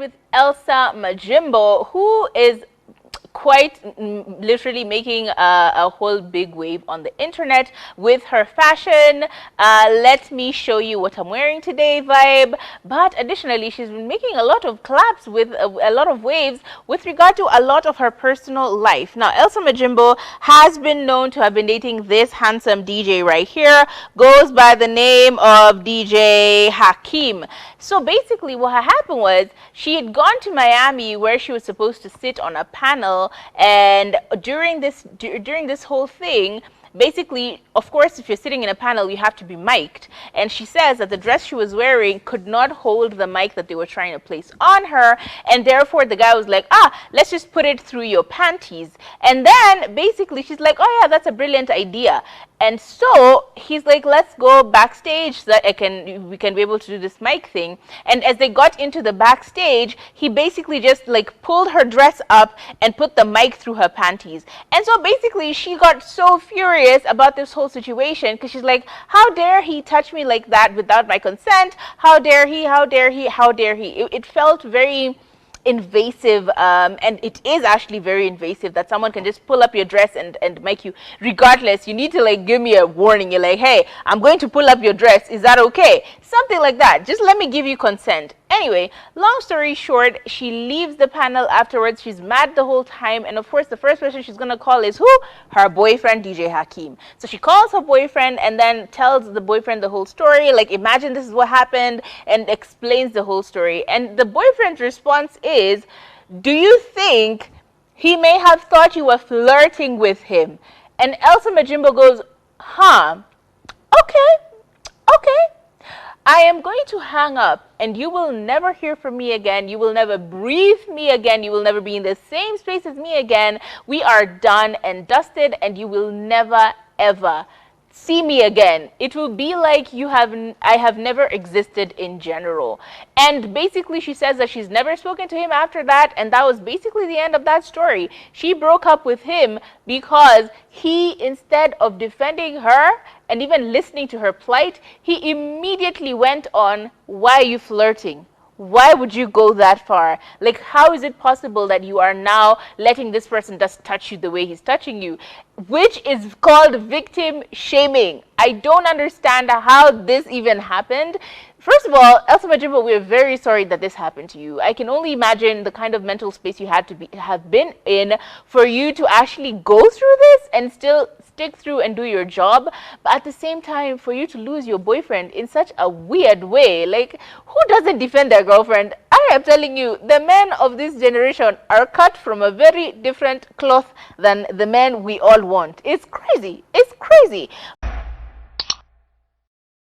with Elsa Majimbo, who is quite literally making a whole big wave on the internet with her fashion. Let me show you what I'm wearing today vibe. But additionally, she's been making a lot of claps with a lot of waves with regard to a lot of her personal life. Now, Elsa Majimbo has been known to have been dating this handsome DJ right here, goes by the name of DJ Hakeem. So basically what had happened was she had gone to Miami where she was supposed to sit on a panel, and during this whole thing, basically, of course, if you're sitting in a panel, you have to be mic'd. And she says that the dress she was wearing could not hold the mic that they were trying to place on her. And therefore, the guy was like, let's just put it through your panties. And then basically, she's like, oh, yeah, that's a brilliant idea. And so he's like, let's go backstage so that we can be able to do this mic thing. And as they got into the backstage, he basically just like pulled her dress up and put the mic through her panties. And so basically she got so furious about this whole situation because she's like, how dare he touch me like that without my consent? How dare he? How dare he? How dare he? It felt very invasive, and it is actually very invasive that someone can just pull up your dress and make you, regardless, you need to like give me a warning. You're like, hey, I'm going to pull up your dress, is that okay? Something like that. Just let me give you consent. Anyway, long story short, she leaves the panel afterwards. She's mad the whole time, and of course the first person she's gonna call is who? Her boyfriend, DJ Hakeem. So she calls her boyfriend and then tells the boyfriend the whole story, like, imagine this is what happened, and explains the whole story. And the boyfriend's response is, do you think he may have thought you were flirting with him? And Elsa Majimbo goes, okay, I am going to hang up and you will never hear from me again. You will never breathe me again. You will never be in the same space as me again. We are done and dusted, and you will never, ever see me again. It will be like I have never existed in general. And basically she says that she's never spoken to him after that, and that was basically the end of that story. She broke up with him because he, instead of defending her and even listening to her plight, he immediately went on, why are you flirting? Why would you go that far? Like, how is it possible that you are now letting this person just touch you the way he's touching you? Which is called victim shaming. I don't understand how this even happened. First of all, Elsa Majimbo, we're very sorry that this happened to you. I can only imagine the kind of mental space you had to have been in for you to actually go through this and still stick through and do your job. But at the same time, for you to lose your boyfriend in such a weird way, like, who doesn't defend their girlfriend? I am telling you, the men of this generation are cut from a very different cloth than the men we all want. It's crazy. It's crazy.